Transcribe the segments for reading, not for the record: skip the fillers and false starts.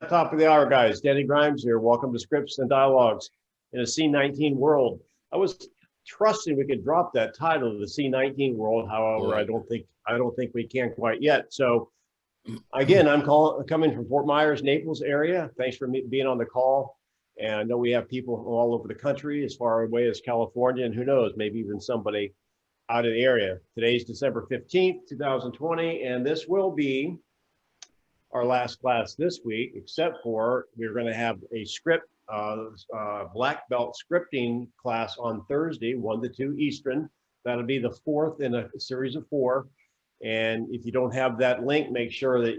Top of the hour, guys. Denny Grimes here. Welcome to Scripts and Dialogues in a C19 world. I was trusting we could drop that title of the C19 world. However, I don't think we can quite yet. So again, I'm coming from Fort Myers, Naples area. Thanks for being on the call. And I know we have people all over the country, as far away as California, and who knows, maybe even somebody out in the area. Today's December 15th, 2020, and this will be our last class this week, except for we're going to have a script, black belt scripting class on Thursday, 1 to 2 Eastern. That'll be the fourth in a series of 4. And if you don't have that link, make sure that,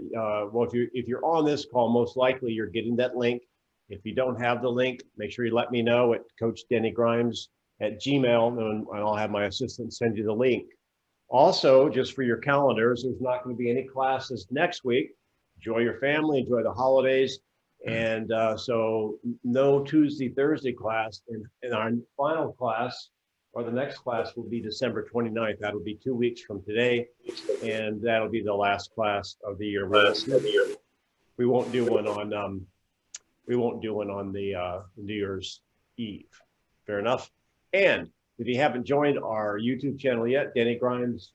well, if you're on this call, most likely you're getting that link. If you don't have the link, make sure you let me know at coachdenny.grimes@gmail.com, and I'll have my assistant send you the link. Also, just for your calendars, there's not going to be any classes next week. Enjoy your family, enjoy the holidays. And so no Tuesday, Thursday class. And our final class, or the next class, will be December 29th. That'll be 2 weeks from today. And that'll be the last class of the year. We won't do one on the New Year's Eve. Fair enough. And if you haven't joined our YouTube channel yet, Denny Grimes,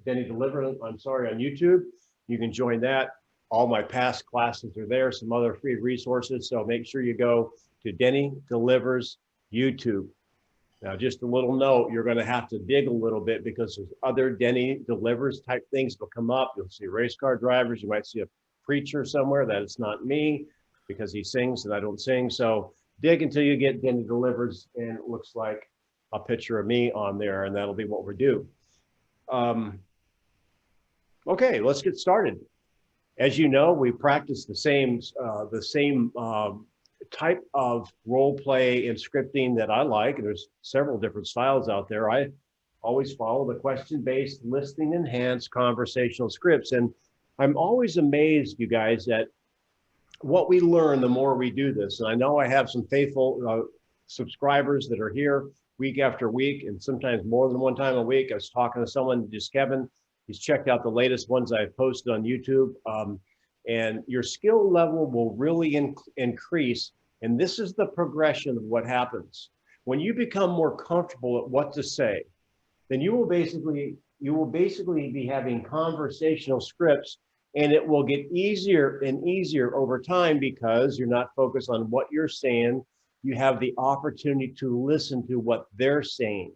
Denny Delivers, on YouTube, you can join that. All my past classes are there, some other free resources. So make sure you go to Denny Delivers YouTube. Now, just a little note, you're going to have to dig a little bit because there's other Denny Delivers type things will come up. You'll see race car drivers. You might see a preacher somewhere. That it's not me because he sings and I don't sing. So dig until you get Denny Delivers, and it looks like a picture of me on there, and that'll be what we do. Okay, let's get started. As you know, we practice the same type of role play and scripting that I like. There's several different styles out there. I always follow the question-based, listening enhanced conversational scripts. And I'm always amazed, you guys, at what we learn the more we do this. And I know I have some faithful subscribers that are here week after week, and sometimes more than one time a week. I was talking to someone, just Kevin. He's checked out the latest ones I've posted on YouTube, and your skill level will really increase. And this is the progression of what happens. When you become more comfortable at what to say, then you will basically be having conversational scripts, and it will get easier and easier over time because you're not focused on what you're saying. You have the opportunity to listen to what they're saying.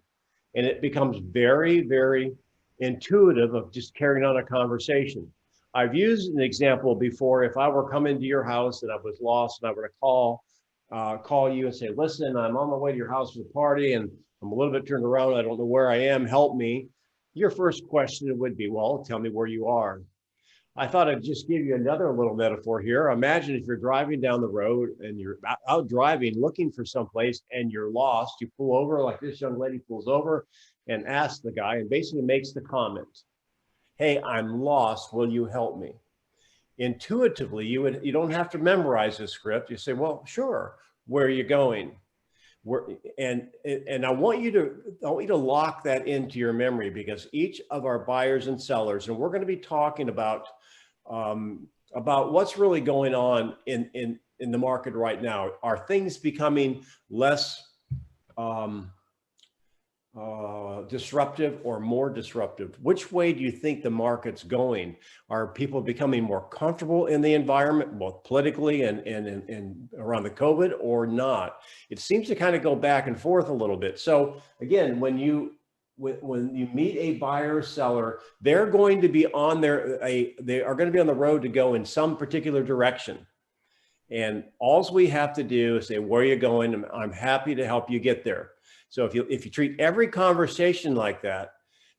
And it becomes very, very intuitive of just carrying on a conversation. I've used an example before. If I were coming to your house and I was lost and I were to call you and say, listen, I'm on my way to your house for the party and I'm a little bit turned around. I don't know where I am. Help me. Your first question would be, well, tell me where you are. I thought I'd just give you another little metaphor here. Imagine if you're driving down the road and you're out driving, looking for someplace, and you're lost. You pull over like this young lady pulls over and asks the guy and basically makes the comment, hey, I'm lost. Will you help me? Intuitively, you don't have to memorize the script. You say, well, sure. Where are you going? And I want you to lock that into your memory, because each of our buyers and sellers, and we're going to be talking about what's really going on in the market right now. Are things becoming less disruptive or more disruptive? Which way do you think the market's going? Are people becoming more comfortable in the environment, both politically and around the COVID, or not? It seems to kind of go back and forth a little bit. So again, when you meet a buyer or seller, they're going to be on they are going to be on the road to go in some particular direction. And all we have to do is say, where are you going? I'm happy to help you get there. So if you treat every conversation like that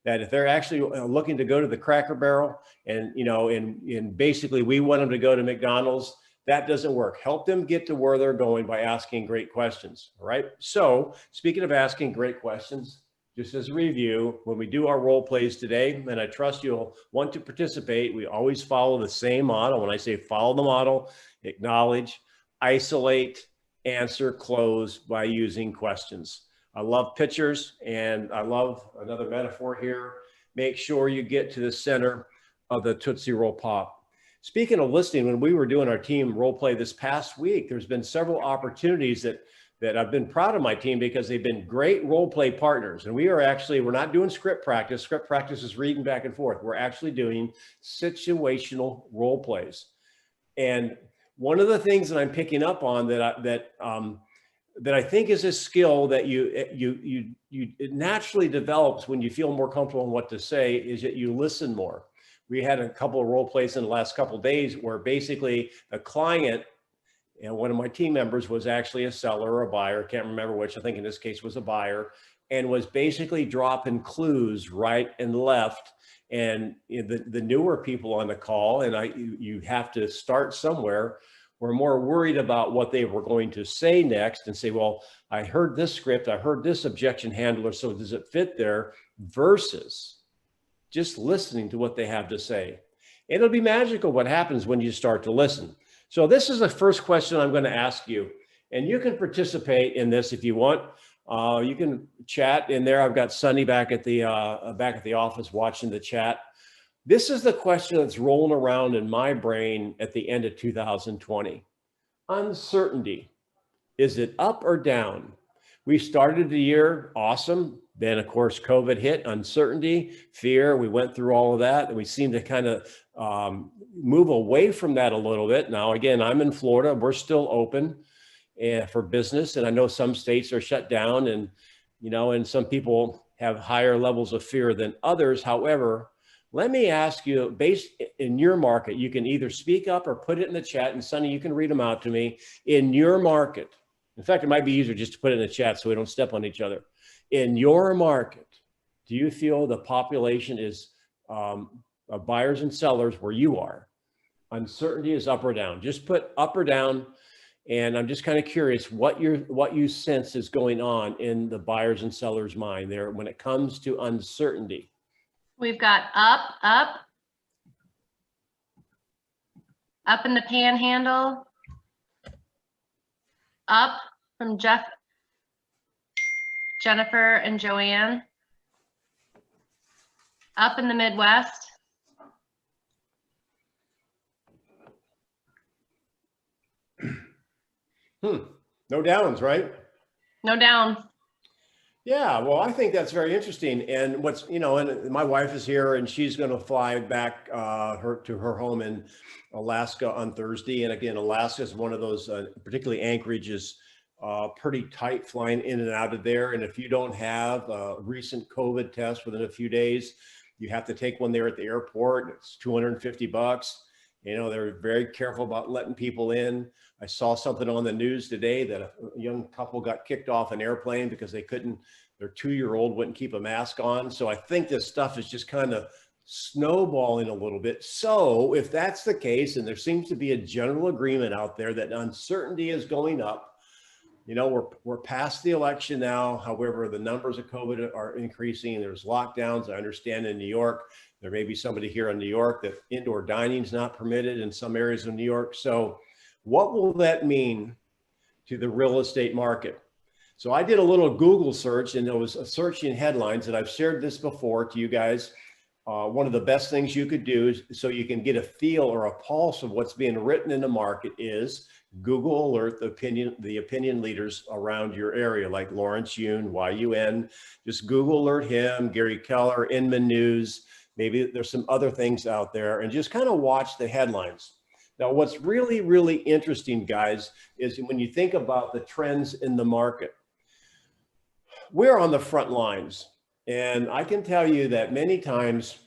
if they're actually looking to go to the Cracker Barrel and basically we want them to go to McDonald's, that doesn't work. Help them get to where they're going by asking great questions. All right. So speaking of asking great questions, just as a review, when we do our role plays today, and I trust you'll want to participate, we always follow the same model. When I say follow the model, acknowledge, isolate, answer, close by using questions. I love pictures, and I love another metaphor here. Make sure you get to the center of the Tootsie Roll Pop. Speaking of listening, when we were doing our team role play this past week, there's been several opportunities that I've been proud of my team because they've been great role play partners. And we're not doing script practice. Script practice is reading back and forth. We're actually doing situational role plays. And one of the things that I'm picking up on that I think is a skill that it naturally develops when you feel more comfortable in what to say is that you listen more. We had a couple of role plays in the last couple of days where basically the client, and one of my team members was actually a seller or a buyer, can't remember which, I think in this case was a buyer, and was basically dropping clues right and left. And the newer people on the call, and you have to start somewhere, were more worried about what they were going to say next and say, well, I heard this script, I heard this objection handler, so does it fit there? Versus just listening to what they have to say. It'll be magical what happens when you start to listen. So this is the first question I'm going to ask you, and you can participate in this if you want. You can chat in there. I've got Sunny back at the office watching the chat. This is the question that's rolling around in my brain at the end of 2020. Uncertainty. Is it up or down? We started the year awesome. Then, of course, COVID hit, uncertainty, fear. We went through all of that, and we seem to kind of move away from that a little bit. Now, again, I'm in Florida. We're still open for business, and I know some states are shut down, and and some people have higher levels of fear than others. However, let me ask you, based in your market, you can either speak up or put it in the chat, and Sonny, you can read them out to me. In your market, in fact, it might be easier just to put it in the chat so we don't step on each other. In your market, do you feel the population is of buyers and sellers where you are? Uncertainty is up or down. Just put up or down. And I'm just kind of curious what you sense is going on in the buyers and sellers' mind there when it comes to uncertainty. We've got up in the panhandle, up from Jeff, Jennifer, and Joanne, up in the Midwest, No downs, right? no downs. Yeah, well, I think that's very interesting. And what's, and my wife is here and she's going to fly back to her home in Alaska on Thursday. And again, Alaska is one of those, particularly Anchorage is pretty tight flying in and out of there. And if you don't have a recent COVID test within a few days, you have to take one there at the airport. It's $250. They're very careful about letting people in. I saw something on the news today that a young couple got kicked off an airplane because their 2-year-old wouldn't keep a mask on. So I think this stuff is just kind of snowballing a little bit. So if that's the case, and there seems to be a general agreement out there that uncertainty is going up, we're past the election now. However, the numbers of COVID are increasing. There's lockdowns. I understand in New York, there may be somebody here in New York that indoor dining is not permitted in some areas of New York. So what will that mean to the real estate market? So I did a little Google search, and it was searching headlines, and I've shared this before to you guys. One of the best things you could do is, so you can get a feel or a pulse of what's being written in the market, is Google alert the opinion leaders around your area, like Lawrence Yun, YUN. Just Google alert him, Gary Keller, Inman News. Maybe there's some other things out there, and just kind of watch the headlines. Now, what's really, really interesting, guys, is when you think about the trends in the market, we're on the front lines. And I can tell you that many times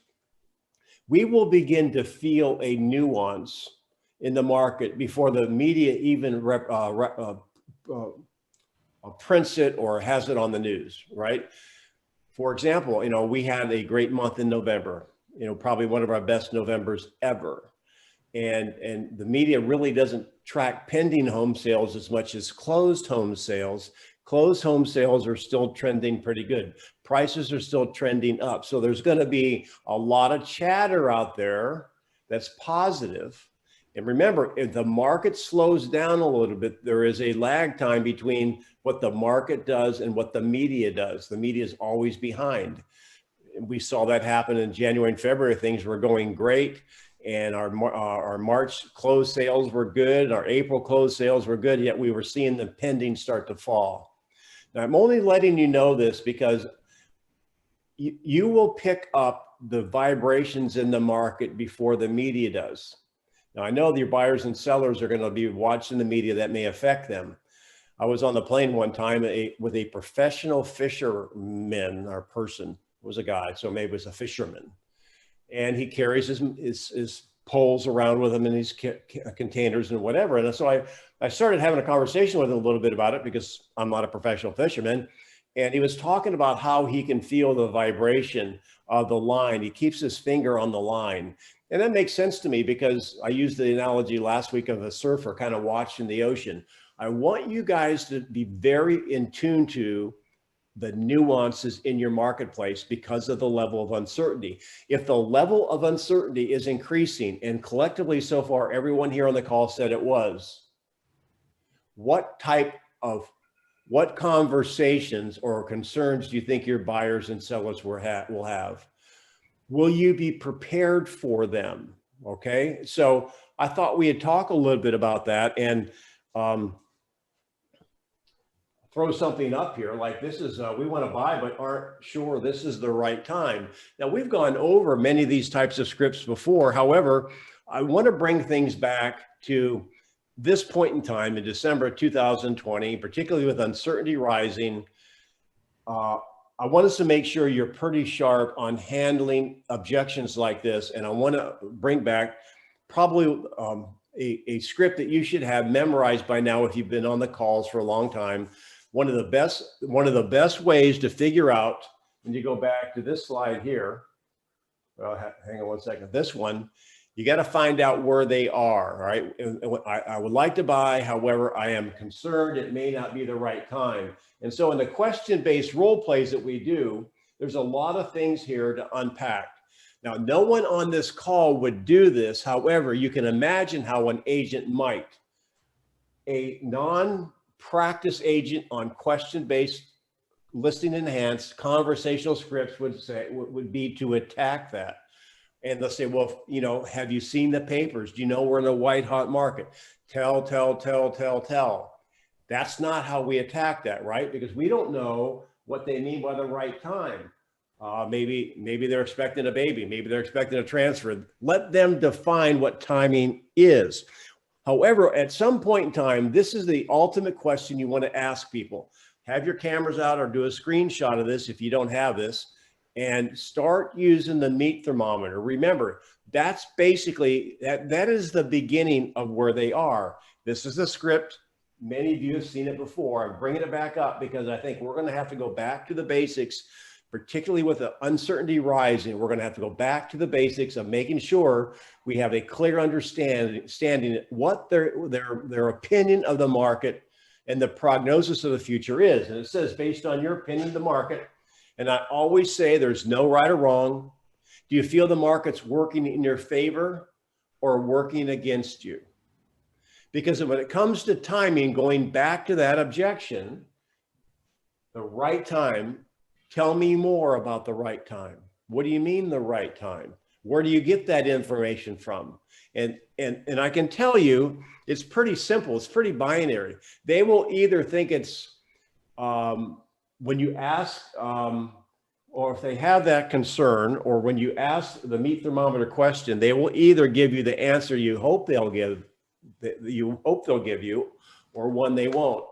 we will begin to feel a nuance in the market before the media even prints it or has it on the news, right? For example, we had a great month in November, probably one of our best Novembers ever. And the media really doesn't track pending home sales as much as closed home sales. Closed home sales are still trending pretty good. Prices are still trending up. So there's going to be a lot of chatter out there that's positive. And remember, if the market slows down a little bit, there is a lag time between what the market does and what the media does. The media is always behind. We saw that happen in January and February. Things were going great. and our March close sales were good. Our April close sales were good, yet we were seeing the pending start to fall. Now, I'm only letting you know this because you will pick up the vibrations in the market before the media does. Now, I know your buyers and sellers are going to be watching the media that may affect them. I was on the plane one time with a professional fisherman, or person, was a guy, so maybe it was a fisherman. And he carries his poles around with him in these containers and whatever. And so I started having a conversation with him a little bit about it because I'm not a professional fisherman. And he was talking about how he can feel the vibration of the line. He keeps his finger on the line. And that makes sense to me because I used the analogy last week of a surfer kind of watching the ocean. I want you guys to be very in tune to the nuances in your marketplace because of the level of uncertainty. If the level of uncertainty is increasing, and collectively so far, everyone here on the call said it was, what conversations or concerns do you think your buyers and sellers will have? Will you be prepared for them? Okay, so I thought we'd talk a little bit about that and throw something up here like this is, we want to buy, but aren't sure this is the right time. Now, we've gone over many of these types of scripts before. However, I want to bring things back to this point in time in December 2020, particularly with uncertainty rising. I want us to make sure you're pretty sharp on handling objections like this. And I want to bring back probably a script that you should have memorized by now if you've been on the calls for a long time. One of the best ways to figure out, when you go back to this slide here, well, hang on one second, this one, you got to find out where they are, all right? I would like to buy, however, I am concerned it may not be the right time. And so in the question-based role plays that we do, there's a lot of things here to unpack. Now, no one on this call would do this. However, you can imagine how an agent might. A non-practice agent on question-based listing enhanced conversational scripts would be to attack that. And they'll say, well, you know, have you seen the papers? Do you know we're in a white hot market? Tell. That's not how we attack that, right? Because we don't know what they mean by the right time. Maybe they're expecting a baby. Maybe they're expecting a transfer. Let them define what timing is. However, at some point in time, this is the ultimate question you want to ask people. Have your cameras out or do a screenshot of this if you don't have this, and start using the meat thermometer. Remember, that's basically, that is the beginning of where they are. This is a script. Many of you have seen it before. I'm bringing it back up because I think we're going to have to go back to the basics, particularly with the uncertainty rising. We're going to have to go back to the basics of making sure we have a clear understanding what their opinion of the market and the prognosis of the future is. And it says, based on your opinion of the market, and I always say there's no right or wrong. Do you feel the market's working in your favor or working against you? Because when it comes to timing, going back to that objection, the right time, tell me more about the right time. What do you mean the right time? Where do you get that information from? And I can tell you, it's pretty simple. It's pretty binary. They will either think it's, when you ask, or if they have that concern, or when you ask the meat thermometer question, they will either give you the answer you hope they'll give you, or one they won't.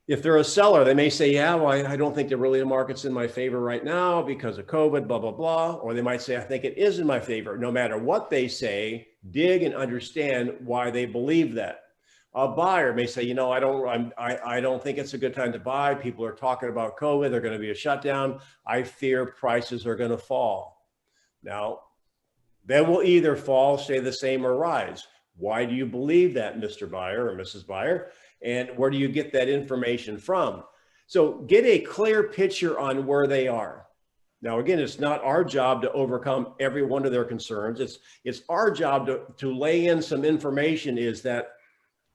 If they're a seller, they may say, yeah, well, I don't think the market's in my favor right now because of COVID, blah, blah, blah. Or they might say, I think it is in my favor. No matter what they say, dig and understand why they believe that. A buyer may say, you know, I don't think it's a good time to buy. People are talking about COVID. They're going to be a shutdown. I fear prices are going to fall. Now, they will either fall, stay the same, or rise. Why do you believe that, Mr. Buyer or Mrs. Buyer? And where do you get that information from? So get a clear picture on where they are. Now, again, it's not our job to overcome every one of their concerns. It's our job to lay in some information is that,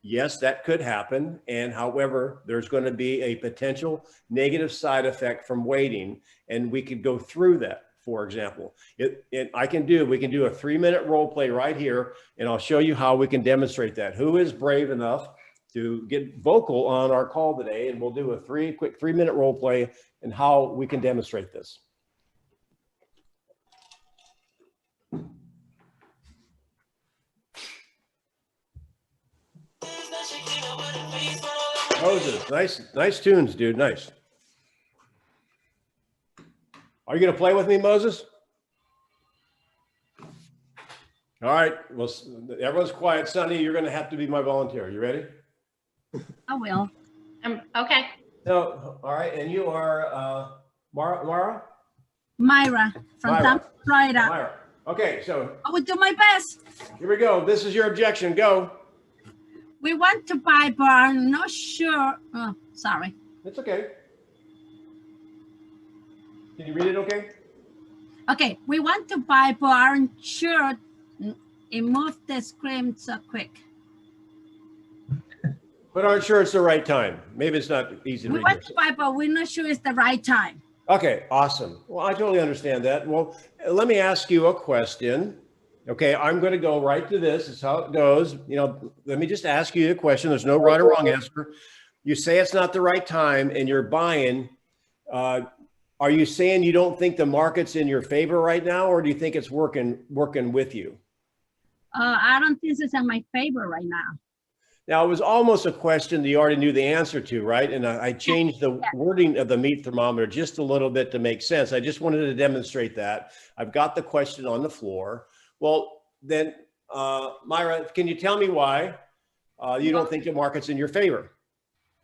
yes, that could happen. And however, there's going to be a potential negative side effect from waiting. And we could go through that for example. We can do a 3-minute role play right here, and I'll show you how we can demonstrate that. Who is brave enough to get vocal on our call today? And we'll do a quick 3-minute role play and how we can demonstrate this. Moses, nice tunes, dude. Nice. Are you going to play with me, Moses? All right. Well, everyone's quiet. Sonny, you're going to have to be my volunteer. You ready? I will. Okay. So, all right. And you are Mara? Myra from Myra. Tampa, Florida. Myra. Okay. So I will do my best. here we go. This is your objection. Go. We want to buy, but I'm not sure. Oh, sorry. It's okay. Can you read it okay? Okay, we want to buy, but aren't sure it moved the screen so quick. But aren't sure it's the right time. Maybe it's not easy to We read. want to buy, but we're not sure it's the right time. Okay, awesome. Well, I totally understand that. Well, let me ask you a question. Okay, I'm going to go right to this. This is how it goes. You know, let me just ask you a question. There's no right or wrong answer. You say it's not the right time and you're buying. Are you saying you don't think the market's in your favor right now, or do you think it's working with you? I don't think it's in my favor right now. Now, it was almost a question that you already knew the answer to, right? And I changed the wording of the meat thermometer just a little bit to make sense. I just wanted to demonstrate that. I've got the question on the floor. Well, then, Myra, can you tell me why you don't think the market's in your favor?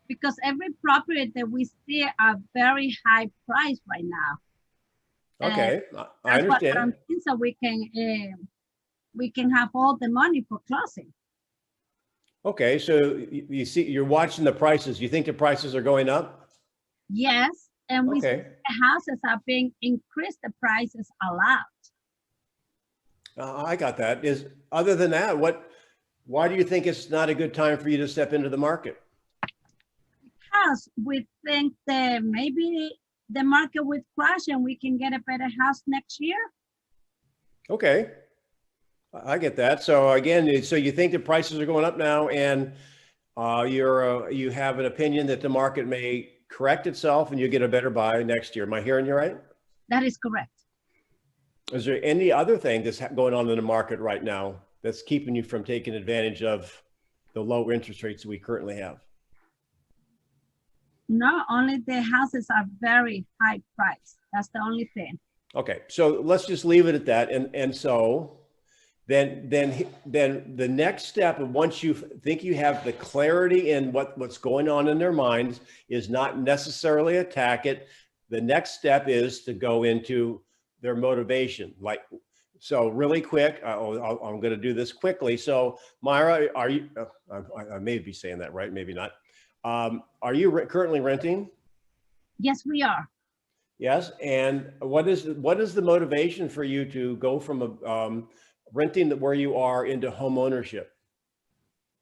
Because every property that we see are very high price right now. Okay, I understand. So we can have all the money for closing. Okay, so you see, you're watching the prices. You think the prices are going up? Yes, and we see Okay. the houses are being increased the prices a lot. I got that. Other than that, why do you think it's not a good time for you to step into the market? Because we think that maybe the market would crash and we can get a better house next year. Okay, I get that. So again, so you think the prices are going up now, and you have an opinion that the market may correct itself and you get a better buy next year. Am I hearing you right? That is correct. Is there any other thing that's going on in the market right now that's keeping you from taking advantage of the low interest rates we currently have? Not only the houses are very high price. That's the only thing. Okay, so let's just leave it at that. And so then the next step, once you think you have the clarity in what's going on in their minds, is not necessarily attack it. The next step is to go into their motivation. So really quick, I'm going to do this quickly. So Myra, are you, I may be saying that right, maybe not. Are you currently renting? Yes, we are. Yes. And what is the motivation for you to go from renting where you are into home ownership?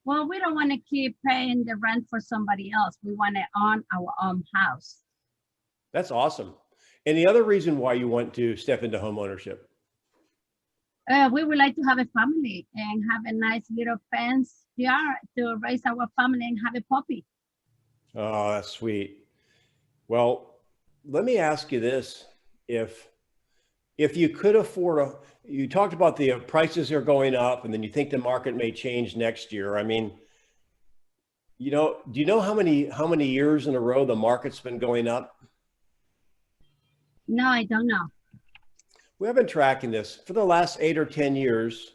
Well, we don't want to keep paying the rent for somebody else. We want to own our own house. That's awesome. Any other reason why you want to step into home ownership? We would like to have a family and have a nice little fence yard to raise our family and have a puppy. Oh, that's sweet. Well, let me ask you this. If you could afford you talked about the prices are going up and then you think the market may change next year. I mean, do you know how many years in a row the market's been going up? No, I don't know. We have been tracking this for the last 8 or 10 years.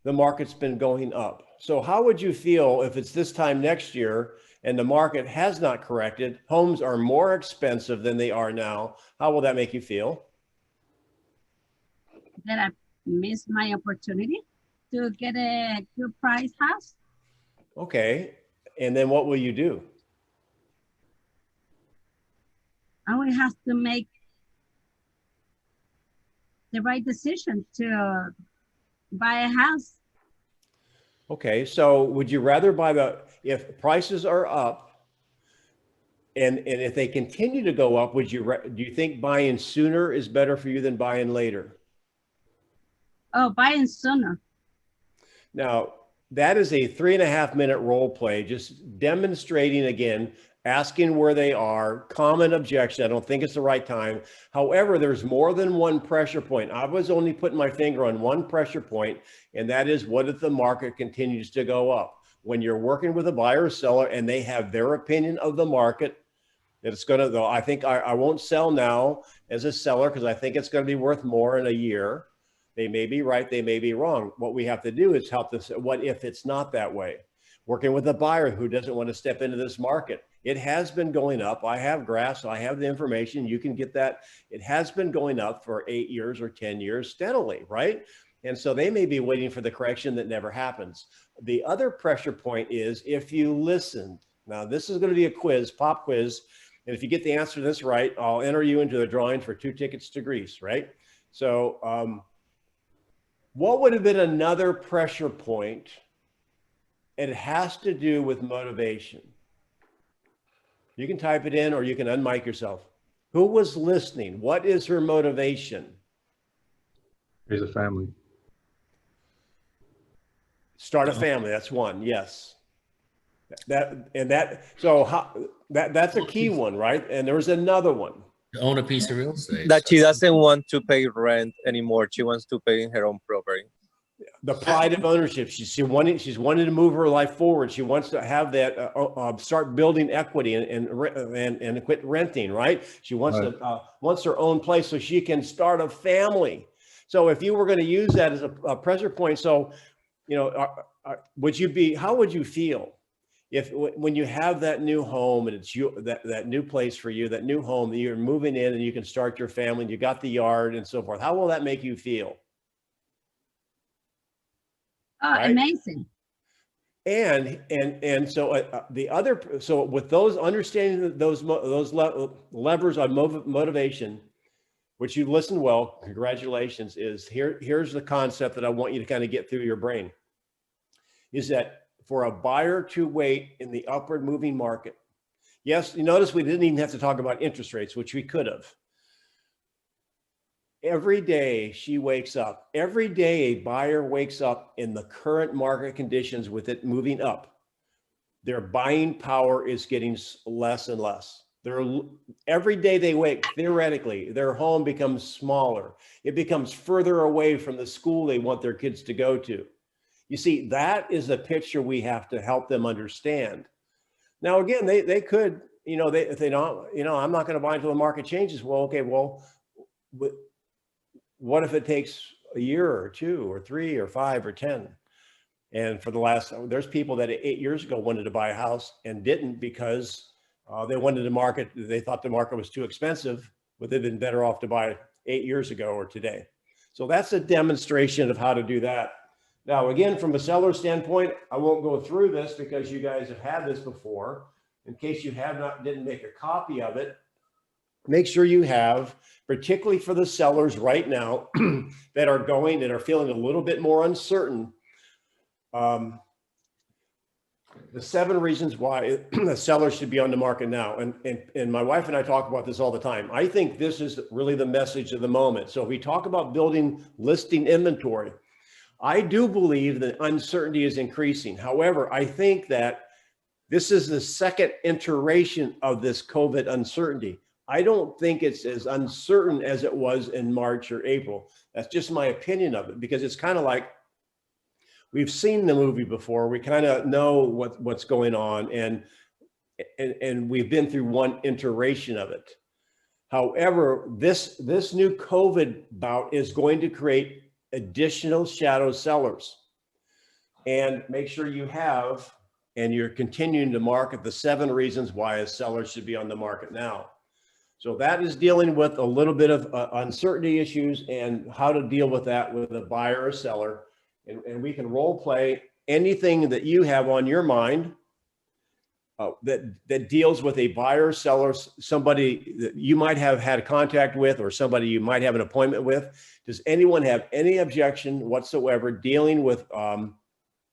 The market's been going up. So how would you feel if it's this time next year and the market has not corrected? Homes are more expensive than they are now. How will that make you feel? That I missed my opportunity to get a good price house. Okay. And then what will you do? I will have to make the right decision to buy a house. Okay. So would you rather if prices are up, And if they continue to go up, do you think buying sooner is better for you than buying later? Oh, buying sooner. Now, that is a 3.5-minute role play, just demonstrating again, asking where they are, common objection. I don't think it's the right time. However, there's more than one pressure point. I was only putting my finger on one pressure point, and that is what if the market continues to go up? When you're working with a buyer or seller and they have their opinion of the market, that it's going to, though, I think I won't sell now as a seller because I think it's going to be worth more in a year. They may be right, they may be wrong. What we have to do is help this. What if it's not that way? Working with a buyer who doesn't want to step into this market. It has been going up. I have graphs, I have the information. You can get that. It has been going up for 8 years or 10 years steadily, right? And so they may be waiting for the correction that never happens. The other pressure point is if you listened. Now, this is going to be a quiz, pop quiz. And if you get the answer to this right, I'll enter you into the drawing for 2 tickets to Greece, right? So, what would have been another pressure point? It has to do with motivation. You can type it in or you can unmic yourself. Who was listening? What is her motivation? Raise a family. Start a family. That's one. Yes. That's a key one, right? And there's another one. Own a piece of real estate. That she doesn't want to pay rent anymore. She wants to pay in her own property. The pride of ownership. She's wanting to move her life forward. She wants to have that start building equity and quit renting. Right? She wants wants her own place so she can start a family. So if you were going to use that as a pressure point, so how would you feel if when you have that new home and it's that new place for you, that new home that you're moving in and you can start your family and you got the yard and so forth? How will that make you feel? Oh, Right? amazing. And so with those understanding those levers on motivation, which you listened well, congratulations, here's the concept that I want you to kind of get through your brain, is that for a buyer to wait in the upward moving market. Yes, you notice we didn't even have to talk about interest rates, which we could have. Every day she wakes up, every day a buyer wakes up in the current market conditions with it moving up. Their buying power is getting less and less. Every day they wake, theoretically, their home becomes smaller. It becomes further away from the school they want their kids to go to. You see, that is the picture we have to help them understand. Now, again, they could, if they don't, I'm not going to buy until the market changes. Well, okay, well, what if it takes a year or 2 or 3 or 5 or 10? And there's people that 8 years ago wanted to buy a house and didn't because they wanted to market. They thought the market was too expensive, but they've been better off to buy 8 years ago or today. So that's a demonstration of how to do that. Now, again, from a seller standpoint, I won't go through this because you guys have had this before. In case you didn't make a copy of it, make sure you have, particularly for the sellers right now that are feeling a little bit more uncertain. The 7 reasons why the seller should be on the market now. And my wife and I talk about this all the time. I think this is really the message of the moment. So if we talk about building listing inventory, I do believe that uncertainty is increasing. However, I think that this is the second iteration of this COVID uncertainty. I don't think it's as uncertain as it was in March or April. That's just my opinion of it, because it's kind of like we've seen the movie before. We kind of know what's going on, and we've been through one iteration of it. However, this new COVID bout is going to create additional shadow sellers. And make sure you have, and you're continuing to market the 7 reasons why a seller should be on the market now. So that is dealing with a little bit of uncertainty issues and how to deal with that with a buyer or seller. And we can role play anything that you have on your mind that deals with a buyer or seller, somebody that you might have had contact with or somebody you might have an appointment with. Does anyone have any objection whatsoever dealing with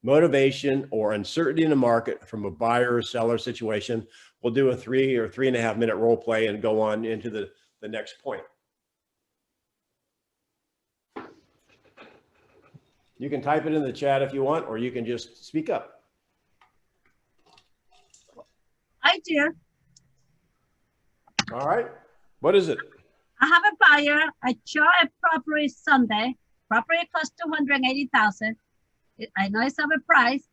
motivation, or uncertainty in the market from a buyer or seller situation. We'll do a 3 or 3.5 minute role play and go on into the next point. You can type it in the chat if you want, or you can just speak up. I do. All right. What is it? I have a buyer. I saw a property Sunday. Property cost 280,000. I know it's overpriced.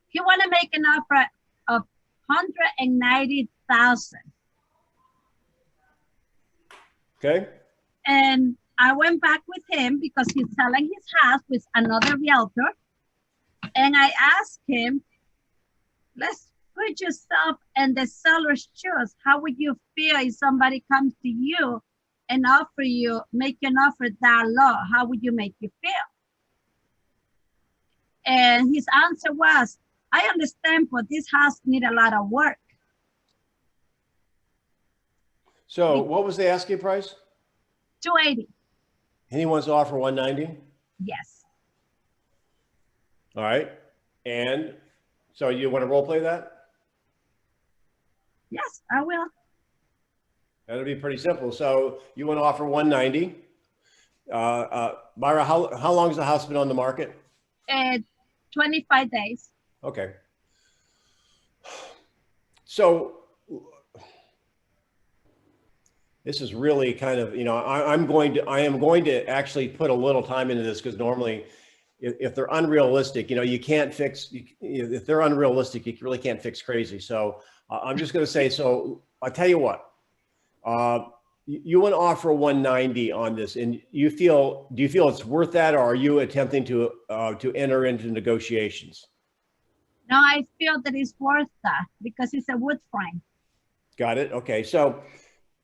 He want to make an offer of 190,000. Okay. And I went back with him because he's selling his house with another realtor. And I asked him, let's put yourself in the seller's shoes. How would you feel if somebody comes to you and offer you, make an offer that low? How would you make you feel? And his answer was, I understand, but this house need a lot of work. So what was the asking price? 280. And he wants to offer 190. Yes. All right. And so you want to role play that? Yes, I will. That'll be pretty simple. So you want to offer 190. Myra, how long has the house been on the market? 25 days. Okay. So this is really kind of, I am going to actually put a little time into this, because normally if they're unrealistic, you can't fix, if they're unrealistic, you really can't fix crazy. So I'm just going to say, so I'll tell you what, you want to offer 190 on this, and do you feel it's worth that, or are you attempting to enter into negotiations? No, I feel that it's worth that because it's a wood frame. Got it. Okay. So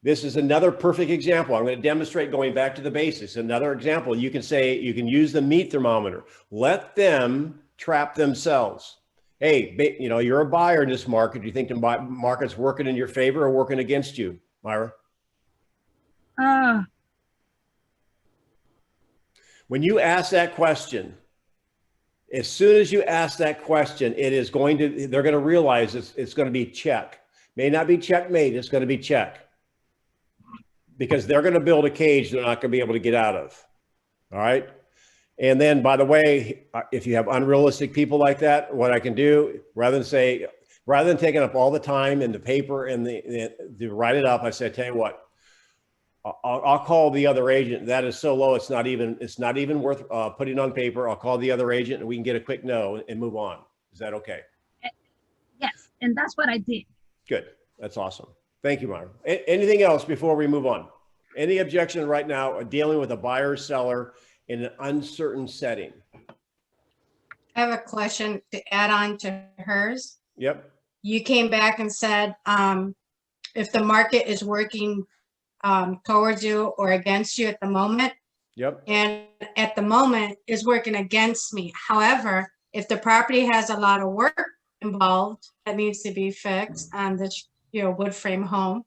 this is another perfect example. I'm going to demonstrate going back to the basics. Another example, you can say, you can use the meat thermometer. Let them trap themselves. Hey, you're a buyer in this market. Do you think the market's working in your favor or working against you, Myra? When you ask that question, as soon as you ask that question, they're going to realize it's going to be check. May not be checkmate, it's going to be check. Because they're going to build a cage they're not going to be able to get out of. All right. And then, by the way, if you have unrealistic people like that, what I can do, rather than taking up all the time and the paper and to write it up, I say, tell you what, I'll call the other agent. That is so low, it's not even worth putting on paper. I'll call the other agent and we can get a quick no and move on. Is that okay? Yes, and that's what I did. Good. That's awesome. Thank you, Myra. Anything else before we move on? Any objection right now dealing with a buyer or seller in an uncertain setting? I have a question to add on to hers. Yep. You came back and said, if the market is working towards you or against you at the moment, Yep. and at the moment is working against me. However, if the property has a lot of work involved that needs to be fixed on this, wood frame home,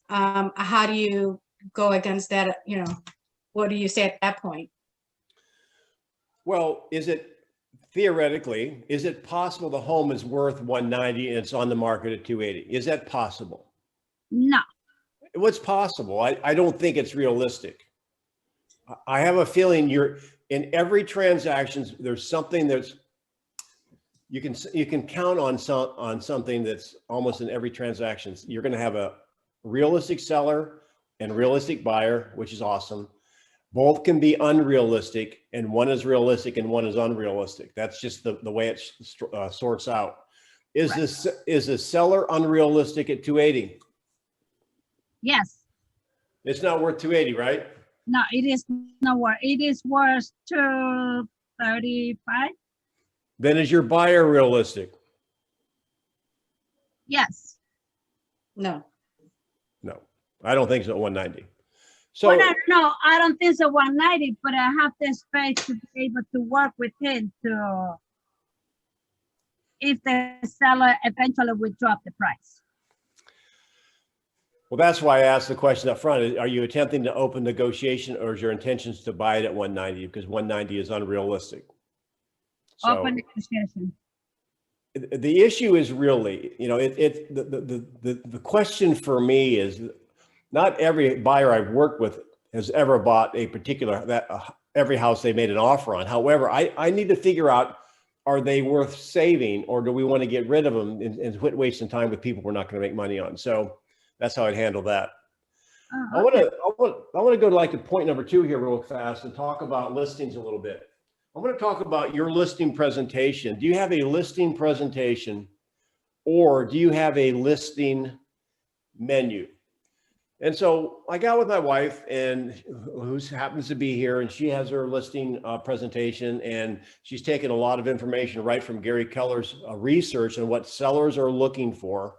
how do you go against that? What do you say at that point? Well, is it possible the home is worth 190 and it's on the market at 280? Is that possible? No. What's possible? I don't think it's realistic. I have a feeling in every transaction, there's something that's, you can count on something that's almost in every transaction. You're going to have a realistic seller and realistic buyer, which is awesome. Both can be unrealistic, and one is realistic and one is unrealistic. That's just the way it sorts out. Is the seller unrealistic at 280? Yes. It's not worth 280, right? No, it is not worth. It is worth 235. Then is your buyer realistic? Yes. No. No, I don't think so. 190. So Well, no, I don't think so. 190, but I have the space to be able to work with him if the seller eventually will drop the price. well, that's why I asked the question up front. Are you attempting to open negotiation, or is your intentions to buy it at 190? Because 190 is unrealistic. So Open negotiation. the issue is really, the question for me is not every buyer I've worked with has ever bought a particular, every house they made an offer on. However, I need to figure out, are they worth saving, or do we want to get rid of them and quit wasting time with people we're not going to make money on? So that's how I'd handle that. I want to go to like to point number 2 here real fast and talk about listings a little bit. I want to talk about your listing presentation. Do you have a listing presentation, or do you have a listing menu? And so I got with my wife, and who happens to be here, and she has her listing presentation, and she's taken a lot of information right from Gary Keller's research on what sellers are looking for.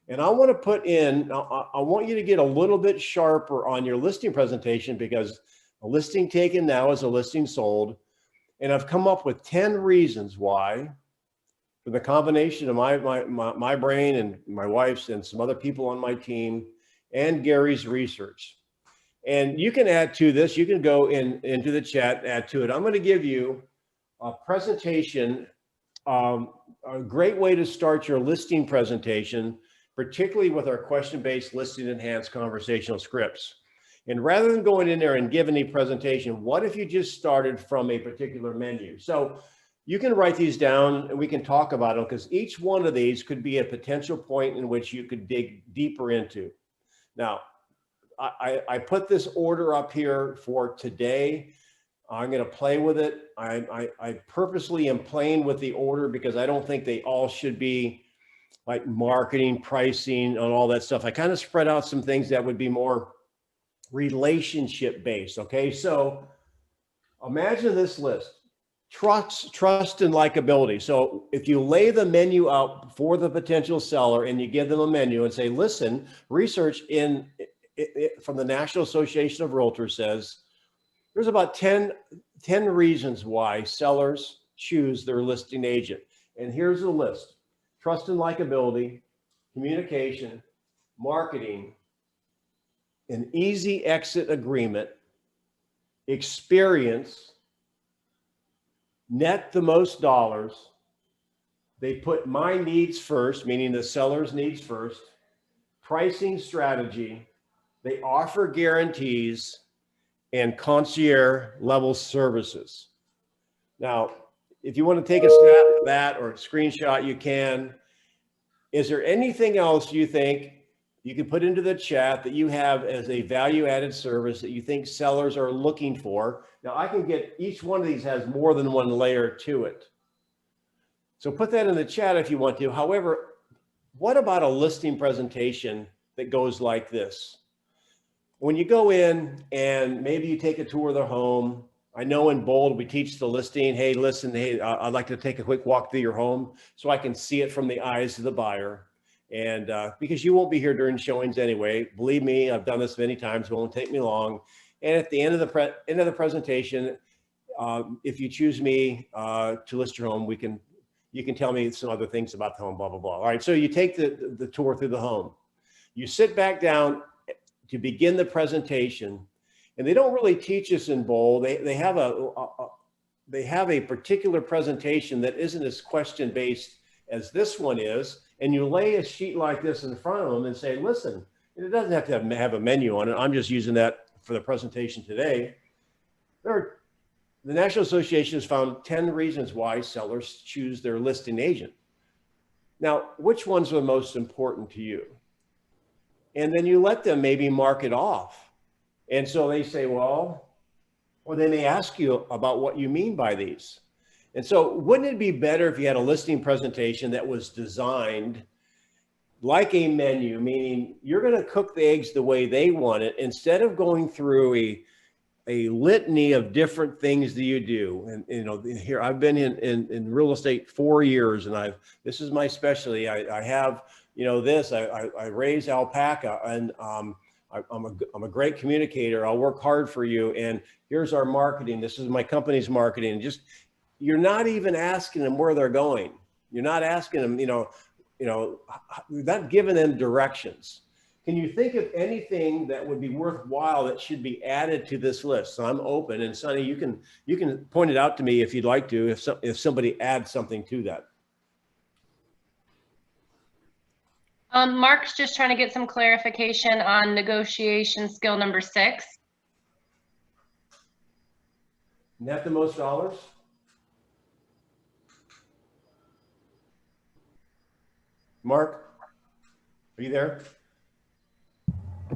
And I want to put in, I want you to get a little bit sharper on your listing presentation, because a listing taken now is a listing sold. And I've come up with 10 reasons why, for the combination of my brain and my wife's and some other people on my team and Gary's research. And you can add to this, you can go into the chat, add to it. I'm going to give you a presentation, a great way to start your listing presentation, particularly with our question-based listing enhanced conversational scripts. And rather than going in there and giving a presentation, what if you just started from a particular menu? So you can write these down and we can talk about them, because each one of these could be a potential point in which you could dig deeper into. Now, I put this order up here for today. I'm going to play with it. I purposely am playing with the order because I don't think they all should be like marketing, pricing, and all that stuff. I kind of spread out some things that would be more relationship based. Okay, so imagine this list: trust and likability. So if you lay the menu out for the potential seller and you give them a menu and say, listen, research from the National Association of Realtors says there's about 10 reasons why sellers choose their listing agent. And here's the list: trust and likability, communication, marketing, an easy exit agreement, experience, net the most dollars. They put my needs first, meaning the seller's needs first, pricing strategy, they offer guarantees, and concierge level services. Now, if you want to take a snap of that or a screenshot, you can. Is there anything else you think you can put into the chat that you have as a value-added service that you think sellers are looking for? Now, I can get, each one of these has more than one layer to it. So put that in the chat if you want to. However, what about a listing presentation that goes like this? When you go in and maybe you take a tour of the home, I know in Bold, we teach the listing, hey, listen, hey, I'd like to take a quick walk through your home so I can see it from the eyes of the buyer. And because you won't be here during showings anyway, believe me, I've done this many times, it won't take me long. And at the end of the presentation, if you choose me to list your home, you can tell me some other things about the home, blah, blah, blah. All right, so you take the tour through the home. You sit back down to begin the presentation, and they don't really teach us in Bold. They have a particular presentation that isn't as question based as this one is, and you lay a sheet like this in front of them and say, listen, it doesn't have to have a menu on it. I'm just using that for the presentation today. The National Association has found 10 reasons why sellers choose their listing agent. Now, which ones are the most important to you? And then you let them maybe mark it off. And so they say, well, or they may ask you about what you mean by these. And so wouldn't it be better if you had a listing presentation that was designed like a menu, meaning you're going to cook the eggs the way they want it, instead of going through a litany of different things that you do. And, you know, here I've been in real estate 4 years, and this is my specialty. I have, you know, this, I raise alpaca, and I'm a great communicator. I'll work hard for you. And here's our marketing. This is my company's marketing. Just, you're not even asking them where they're going. You're not asking them, you're not giving them directions. Can you think of anything that would be worthwhile that should be added to this list? So I'm open, and Sonny, you can point it out to me if you'd like to, if somebody adds something to that. Mark's just trying to get some clarification on negotiation skill number 6. Net the most dollars? Mark, are you there?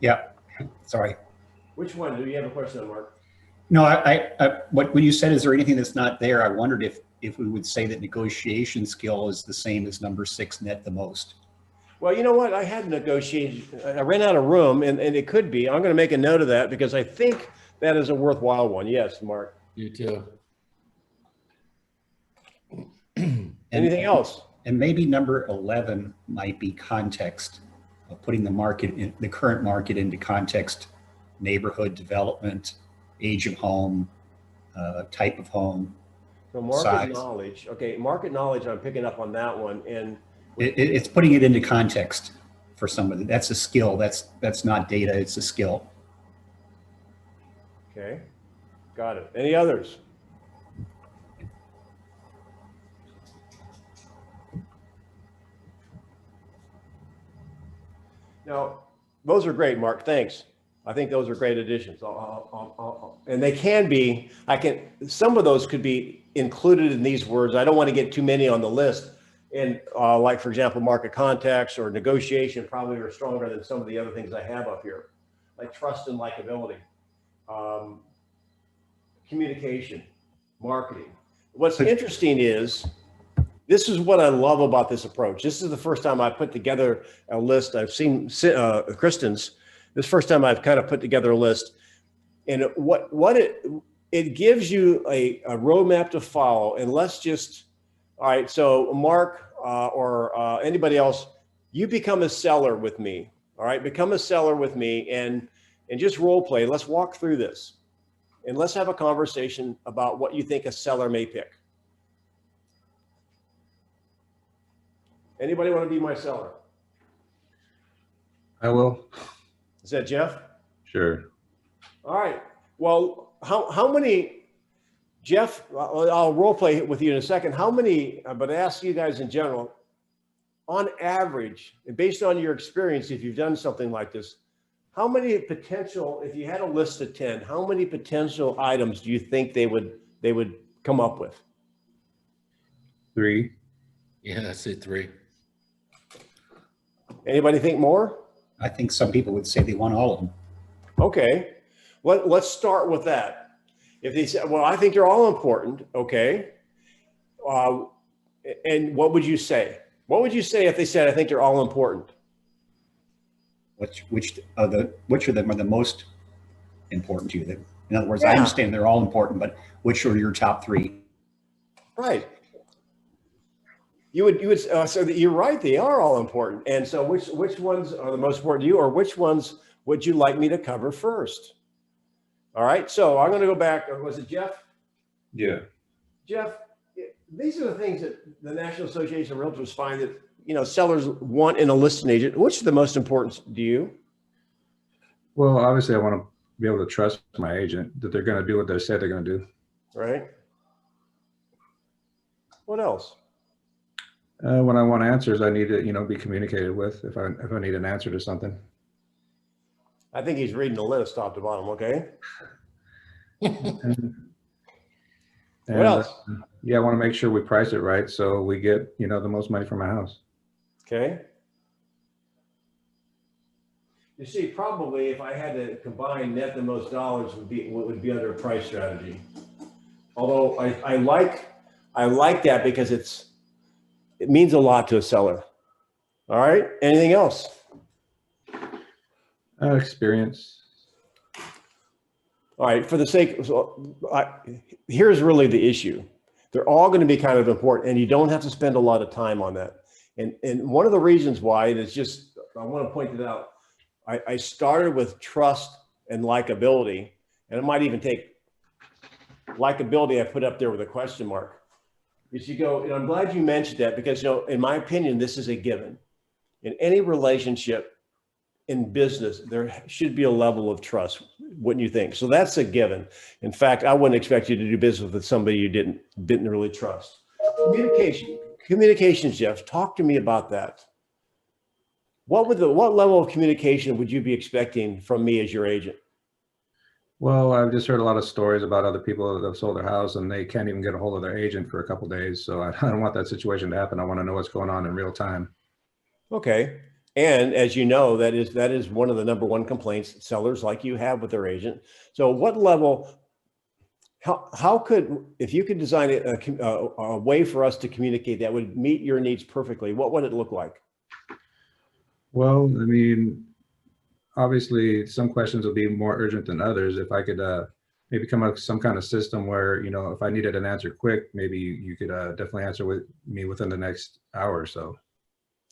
Yeah, sorry. Which one? Do you have a question on, Mark? No, when you said, is there anything that's not there? I wondered if we would say that negotiation skill is the same as number 6, net the most. Well, you know what? I had negotiated. I ran out of room, and it could be. I'm going to make a note of that because I think that is a worthwhile one. Yes, Mark. You too. Anything else? And maybe number 11 might be context, of putting the market, the current market into context, neighborhood development, age of home, type of home. So market size. knowledge. Okay, market knowledge. I'm picking up on that one, and It's putting it into context for somebody. That's a skill. That's not data. It's a skill. okay, got it. Any others? Now, those are great, Mark. Thanks. I think those are great additions. And they can be, some of those could be included in these words. I don't want to get too many on the list. And like, for example, market context or negotiation probably are stronger than some of the other things I have up here, like trust and likability, communication, marketing. What's interesting is, this is what I love about this approach. This is the first time I put together a list. I've seen Kristen's. This first time I've kind of put together a list, and what it gives you a roadmap to follow. And let's just, all right. So Mark or anybody else, you become a seller with me. All right, become a seller with me, and just role play. Let's walk through this, and let's have a conversation about what you think a seller may pick. Anybody want to be my seller? I will. Is that Jeff? Sure. All right. Well, how many, Jeff, I'll role play with you in a second. How many, but ask you guys in general, on average, and based on your experience, if you've done something like this, how many potential, if you had a list of 10, how many potential items do you think they would come up with? 3. Yeah, I say 3. Anybody think more? I think some people would say they want all of them. Okay. Let's start with that. If they say, well, I think they're all important. Okay. And what would you say? What would you say if they said, I think they're all important? Which of them are the most important to you? In other words, Yeah. I understand they're all important, but which are your top 3? Right. You would so that you're right. They are all important. And so which ones are the most important to you, or which ones would you like me to cover first? All right. So I'm going to go back. Was it Jeff? Yeah. Jeff, these are the things that the National Association of Realtors find that, sellers want in a listing agent. Which are the most important to you? Well, obviously, I want to be able to trust my agent that they're going to do what they said they're going to do. Right. What else? When I want answers, I need to, be communicated with if I need an answer to something. I think he's reading the list top to bottom. Okay. And, What else? Yeah, I want to make sure we price it right so we get, the most money for my house. Okay. You see, probably if I had to combine net the most dollars would be under a price strategy. Although I like that because it means a lot to a seller. All right. Anything else? Experience. All right. For the sake, here's really the issue. They're all going to be kind of important, and you don't have to spend a lot of time on that. And one of the reasons why, and it's just, I want to point it out. I started with trust and likability, and it might even take likability. I put up there with a question mark. Is you go, and I'm glad you mentioned that because, in my opinion, this is a given. In any relationship, in business, there should be a level of trust, wouldn't you think? So that's a given. In fact, I wouldn't expect you to do business with somebody you didn't really trust. Communications, Jeff, talk to me about that. What level of communication would you be expecting from me as your agent? Well, I've just heard a lot of stories about other people that have sold their house and they can't even get a hold of their agent for a couple of days. So I don't want that situation to happen. I want to know what's going on in real time. Okay. And as you know, that is one of the number one complaints sellers like you have with their agent. So what level, how could, if you could design a way for us to communicate that would meet your needs perfectly, what would it look like? Well, I mean, obviously some questions will be more urgent than others. If I could maybe come up with some kind of system where, you know, if I needed an answer quick, maybe you could definitely answer with me within the next hour or so.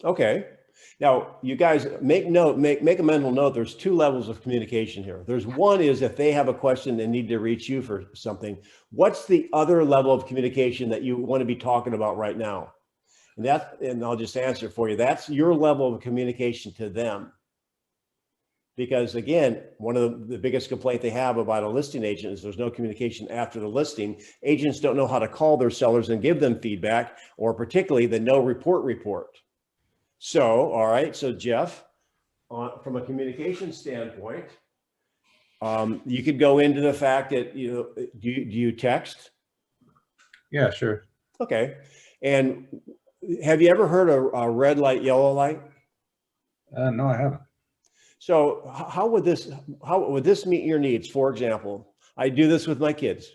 Okay. Now, you guys make a mental note. There's two levels of communication here. There's one is if they have a question and need to reach you for something. What's the other level of communication that you want to be talking about right now? And I'll just answer for you. That's your level of communication to them. Because again, one of the biggest complaint they have about a listing agent is there's no communication after the listing. Agents don't know how to call their sellers and give them feedback, or particularly the no report. So, all right. So Jeff, from a communication standpoint, you could go into the fact that, you know, do you text? Yeah, sure. Okay. And have you ever heard of a red light, yellow light? No, I haven't. So how would this meet your needs? For example, I do this with my kids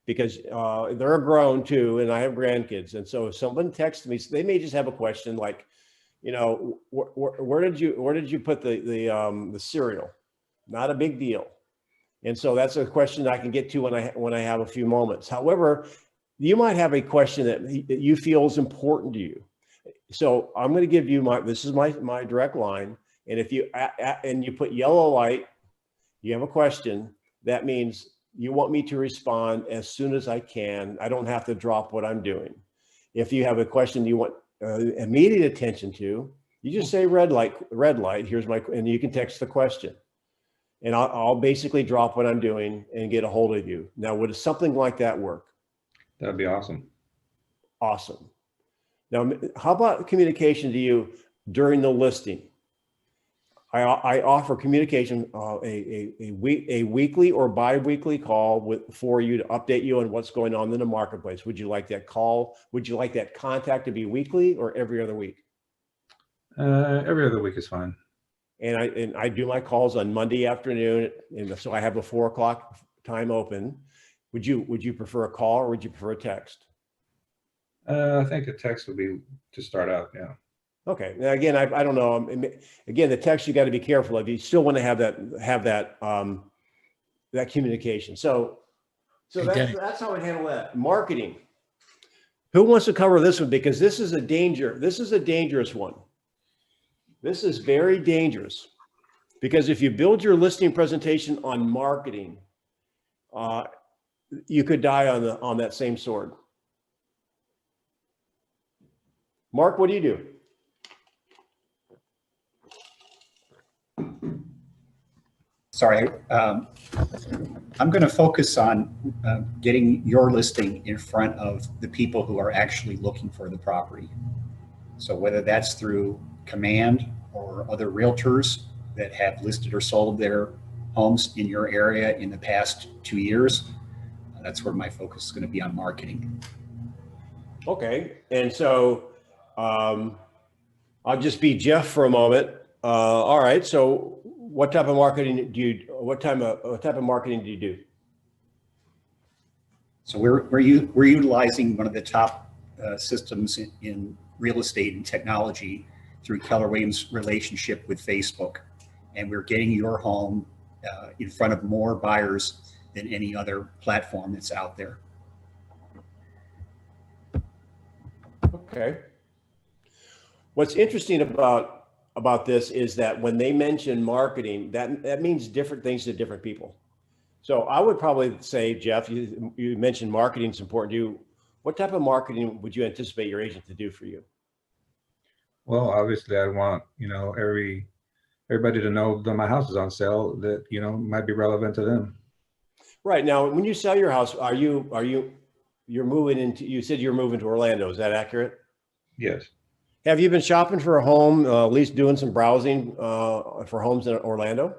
because they're grown too, and I have grandkids. And so if someone texts me, they may just have a question like, you know, where did you put the cereal? Not a big deal. And so that's a question I can get to when I have a few moments. However, you might have a question that you feel is important to you. So I'm going to give you this is my direct line. And if you put yellow light, you have a question, that means you want me to respond as soon as I can. I don't have to drop what I'm doing. If you have a question you want immediate attention to, you just say red light, and you can text the question. And I'll basically drop what I'm doing and get a hold of you. Now, would something like that work? That'd be awesome. Awesome. Now, how about communication to you during the listing? I offer communication, a weekly or bi-weekly call for you to update you on what's going on in the marketplace. Would you like that call? Would you like that contact to be weekly or every other week? Every other week is fine. And I do my calls on Monday afternoon, and so I have a 4 o'clock time open. Would you prefer a call or would you prefer a text? I think a text would be to start out. Yeah. Okay. Now again, I don't know. Again, the text you got to be careful of. You still want to have that communication. So that's how I handle that. Marketing. Who wants to cover this one? Because this is a dangerous one. This is very dangerous because if you build your listing presentation on marketing, you could die on that same sword. Mark, what do you do? Sorry, I'm going to focus on getting your listing in front of the people who are actually looking for the property. So whether that's through Command or other realtors that have listed or sold their homes in your area in the past 2 years, that's where my focus is going to be on marketing. Okay. And so I'll just be Jeff for a moment. All right. So what type of marketing do you do? So we're utilizing one of the top systems in real estate and technology through Keller Williams' relationship with Facebook, and we're getting your home in front of more buyers than any other platform that's out there. Okay. What's interesting about this is that when they mention marketing, that means different things to different people. So I would probably say, Jeff, you mentioned marketing is important to you. What type of marketing would you anticipate your agent to do for you? Well, obviously I want, every everybody to know that my house is on sale, that, you know, might be relevant to them. Right. Now, when you sell your house, you're moving into, you said you're moving to Orlando. Is that accurate? Yes. Have you been shopping for a home, at least doing some browsing for homes in Orlando?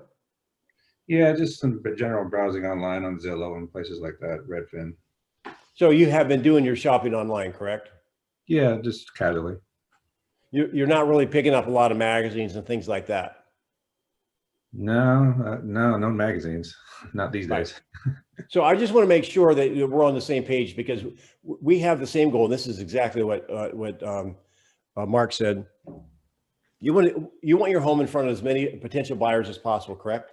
Yeah, just some general browsing online on Zillow and places like that, Redfin. So you have been doing your shopping online, correct? Yeah, just casually. You're not really picking up a lot of magazines and things like that. No magazines, not these Right. days. So I just want to make sure that we're on the same page, because we have the same goal. And this is exactly what Mark said. You want your home in front of as many potential buyers as possible, correct?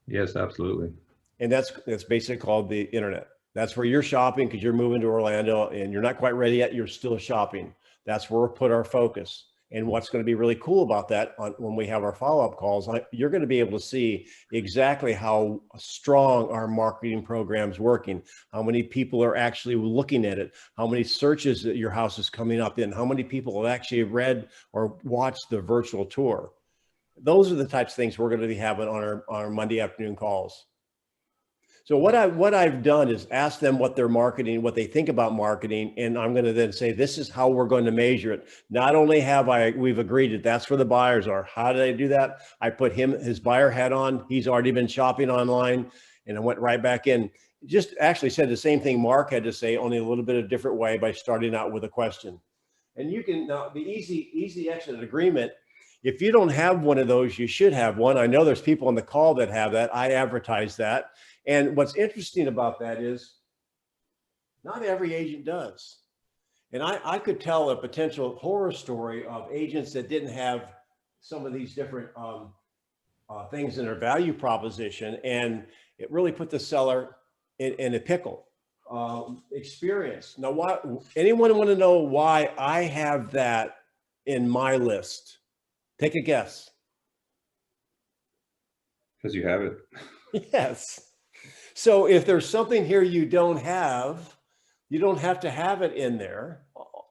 Yes, absolutely. And that's basically called the internet. That's where you're shopping, because you're moving to Orlando and you're not quite ready yet. You're still shopping. That's where we'll put our focus. And what's going to be really cool about that when we have our follow-up calls, you're going to be able to see exactly how strong our marketing program's working, how many people are actually looking at it, how many searches that your house is coming up in, how many people have actually read or watched the virtual tour. Those are the types of things we're going to be having on our Monday afternoon calls. So what I've done is ask them what they're marketing, what they think about marketing, and I'm going to then say, this is how we're going to measure it. Not only we've agreed that that's where the buyers are. How did I do that? I put his buyer hat on. He's already been shopping online, and I went right back in. Just actually said the same thing Mark had to say, only a little bit of a different way, by starting out with a question. And you can, now the easy exit agreement, if you don't have one of those, you should have one. I know there's people on the call that have that. I advertise that. And what's interesting about that is not every agent does. And I could tell a potential horror story of agents that didn't have some of these different things in their value proposition, and it really put the seller in a pickle. Experience. Now, anyone want to know why I have that in my list? Take a guess. Because you have it. Yes. So if there's something here you don't have to have it in there.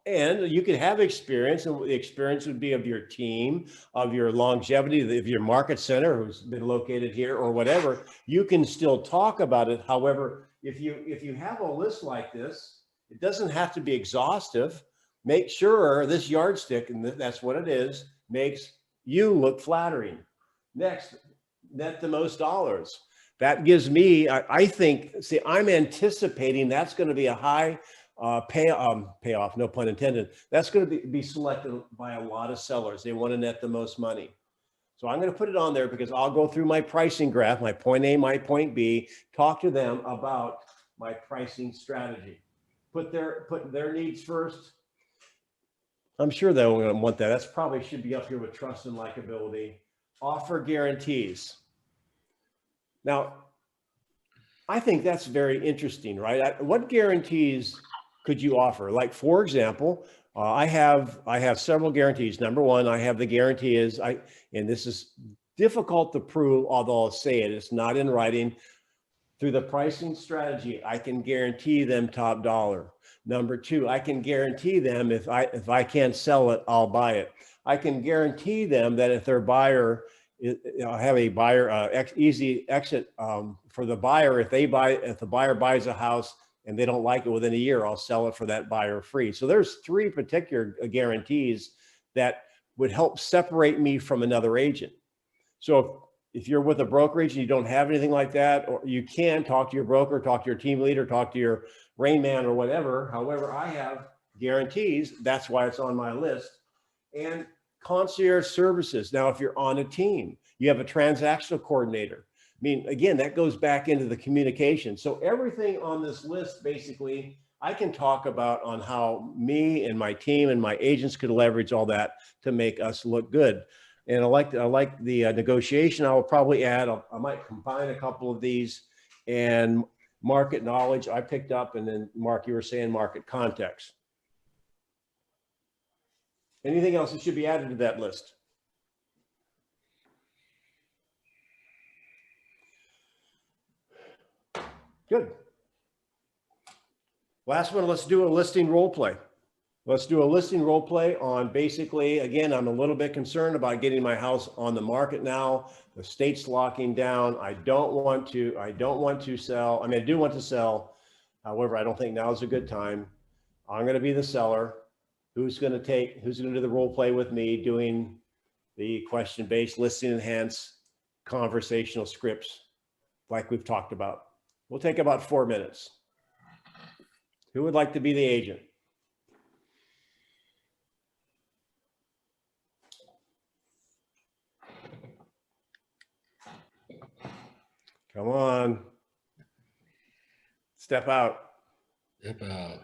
And you could have experience, and the experience would be of your team, of your longevity, of your market center who's been located here or whatever. You can still talk about it. However, if you have a list like this, it doesn't have to be exhaustive. Make sure this yardstick, and that's what it is, makes you look flattering. Next, net the most dollars. That gives me, I think, see, I'm anticipating that's going to be a high payoff, no pun intended. That's going to be selected by a lot of sellers. They want to net the most money. So I'm going to put it on there, because I'll go through my pricing graph, my point A, my point B, talk to them about my pricing strategy. Put their needs first. I'm sure they'll want that. That's probably should be up here with trust and likability. Offer guarantees. Now, I think that's very interesting, right? What guarantees could you offer? Like, for example, I have several guarantees. Number one, I have the guarantee is and this is difficult to prove, although I'll say it, it's not in writing. Through the pricing strategy, I can guarantee them top dollar. Number two, I can guarantee them if I can't sell it, I'll buy it. I can guarantee them that if their buyer, I have a buyer easy exit for the buyer. If the buyer buys a house and they don't like it within a year, I'll sell it for that buyer free. So there's three particular guarantees that would help separate me from another agent. So if you're with a brokerage and you don't have anything like that, or you can talk to your broker, talk to your team leader, talk to your rain man or whatever. However, I have guarantees. That's why it's on my list. And concierge services. Now, if you're on a team, you have a transactional coordinator. I mean, again, that goes back into the communication. So everything on this list, basically, I can talk about on how me and my team and my agents could leverage all that to make us look good. And I like the negotiation. I will probably add, I might combine a couple of these, and market knowledge I picked up. And then Mark, you were saying market context. Anything else that should be added to that list? Good. Last one, let's do a listing role play. Let's do a listing role play on basically, again, I'm a little bit concerned about getting my house on the market now. The state's locking down. I don't want to sell. I mean, I do want to sell. However, I don't think now is a good time. I'm going to be the seller. Who's going to do the role play with me doing the question-based listing enhance conversational scripts like we've talked about? We'll take about 4 minutes. Who would like to be the agent? Come on. Step out. Step out.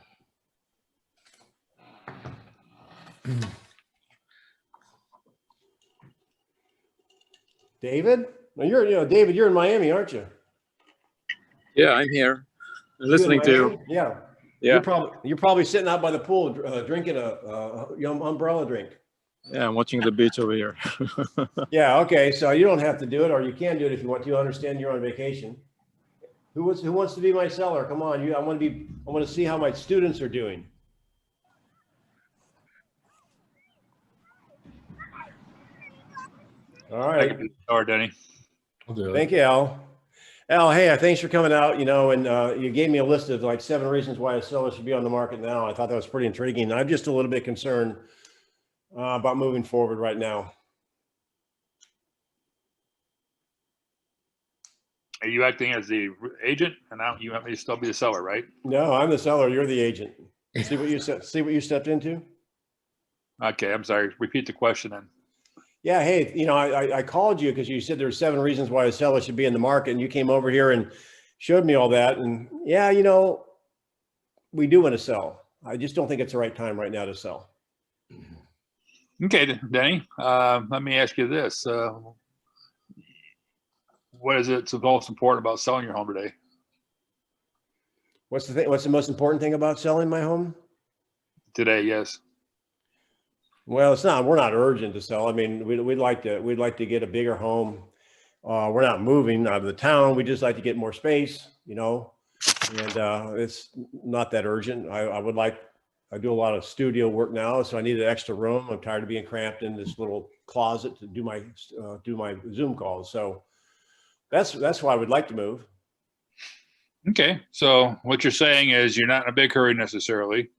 David? Well, David, you're in Miami, aren't you? Yeah, I'm here listening to you. Yeah. Yeah, You're probably sitting out by the pool drinking a umbrella drink. yeah, I'm watching the beach over here. Yeah. Okay. So you don't have to do it, or you can do it if you want to. I understand you're on vacation. Who wants to be my seller? Come on. I want to see how my students are doing. All right. Or Denny. I'll do it. Thank you, Al. Al, hey, thanks for coming out, and you gave me a list of like 7 reasons why a seller should be on the market now. I thought that was pretty intriguing. I'm just a little bit concerned about moving forward right now. Are you acting as the agent, and now you want me to still be the seller, right? No, I'm the seller. You're the agent. See what you stepped into? Okay, I'm sorry. Repeat the question then. Yeah. Hey, I called you because you said there's 7 reasons why a seller should be in the market, and you came over here and showed me all that. And yeah, we do want to sell. I just don't think it's the right time right now to sell. Okay, Denny, let me ask you this. What is it that's most important about selling your home today? What's the most important thing about selling my home? Today, yes. Well, we're not urgent to sell. I mean, we'd like to get a bigger home. We're not moving out of the town. We just like to get more space, and it's not that urgent. I do a lot of studio work now, so I need an extra room. I'm tired of being cramped in this little closet to do my Zoom calls. So that's why I would like to move. Okay, so what you're saying is you're not in a big hurry necessarily,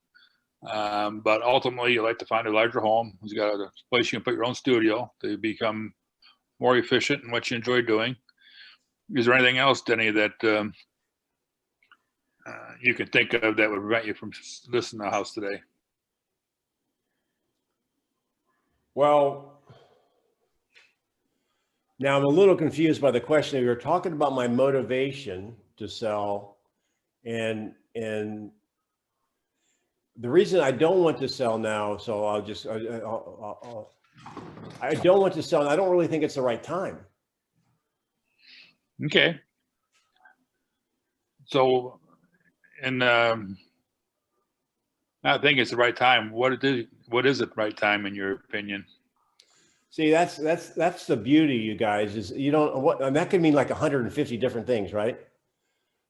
but ultimately you like to find a larger home. You got a place you can put your own studio to become more efficient in what you enjoy doing. Is there anything else, Denny, that you can think of that would prevent you from listing the house today? Well, now I'm a little confused by the question. We were talking about my motivation to sell, and the reason I don't want to sell now, so I don't want to sell, and I don't really think it's the right time. Okay. So, and I think it's the right time. What is the right time in your opinion? See, that's the beauty, you guys, is and that could mean like 150 different things, right?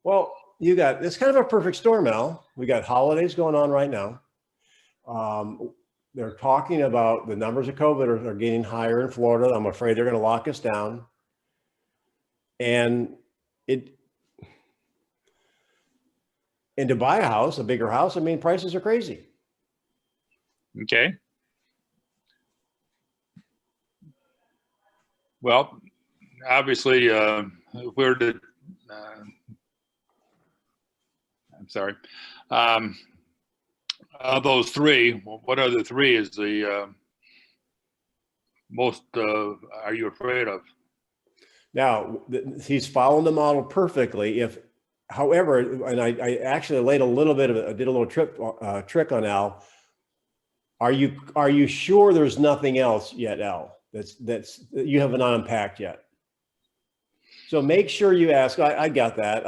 Well, it's kind of a perfect storm, Al. We got holidays going on right now. They're talking about the numbers of COVID are getting higher in Florida. I'm afraid they're going to lock us down. And to buy a house, a bigger house, I mean, prices are crazy. Okay. Well, obviously, I'm sorry. Of those 3, what other 3 is the most are you afraid of? Now, he's following the model perfectly. However, and I actually did a little trick on Al. Are you sure there's nothing else yet, Al? That's you haven't unpacked yet. So make sure you ask. I got that.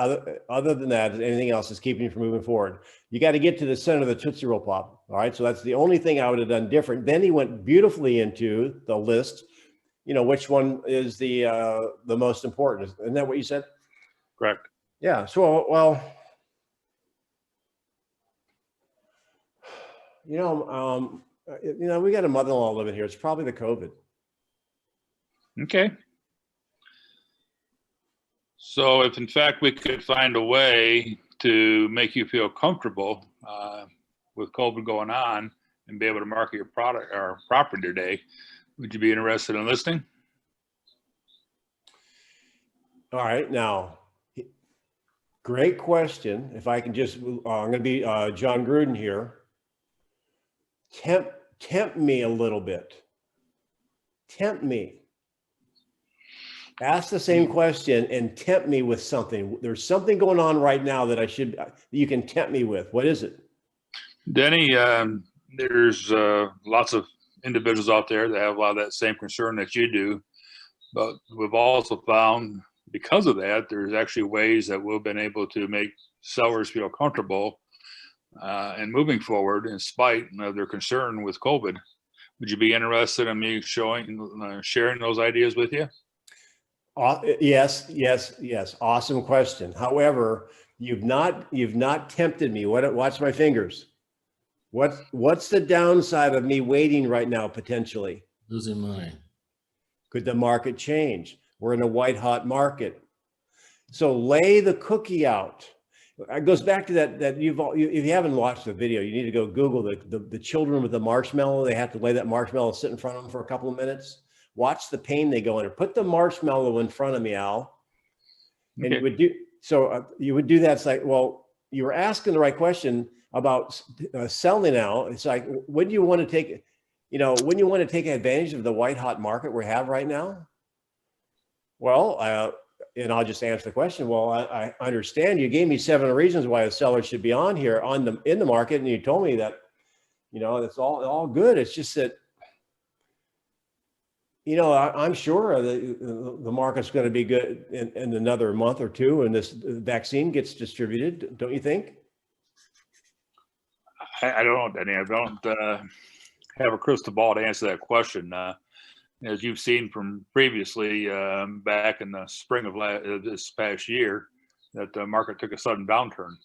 Other than that, anything else is keeping you from moving forward. You got to get to the center of the Tootsie Roll Pop. All right. So that's the only thing I would have done different. Then he went beautifully into the list. Which one is the most important? Isn't that what you said? Correct. Yeah. So, well, We got a mother-in-law living here. It's probably the COVID. Okay. So if in fact we could find a way to make you feel comfortable with COVID going on and be able to market your product or property today, would you be interested in listing? All right, now, great question. If I can just, I'm going to be John Gruden here. Tempt me a little bit. Tempt me. Ask the same question and tempt me with something. There's something going on right now that you can tempt me with. What is it? Denny, there's lots of individuals out there that have a lot of that same concern that you do, but we've also found because of that, there's actually ways that we've been able to make sellers feel comfortable and moving forward in spite of their concern with COVID. Would you be interested in me sharing those ideas with you? Yes. Awesome question. However, you've not tempted me. Watch my fingers. What's the downside of me waiting right now, potentially? Losing money. Could the market change? We're in a white hot market. So lay the cookie out. It goes back to that if you haven't watched the video, you need to go Google the children with the marshmallow. They have to lay that marshmallow, sit in front of them for a couple of minutes. Watch the pain they go under. Put the marshmallow in front of me, Al. And Okay. you would do that. It's like, well, you were asking the right question about selling now. It's like, wouldn't you want to take advantage of the white hot market we have right now? Well, and I'll just answer the question. Well, I understand you gave me 7 reasons why a seller should be on here in the market, and you told me that, it's all good. It's just that, I'm sure the market's going to be good in another month or two, and this vaccine gets distributed. Don't you think? I don't know, Denny. I don't have a crystal ball to answer that question. As you've seen from previously, back in the spring of this past year, that the market took a sudden downturn.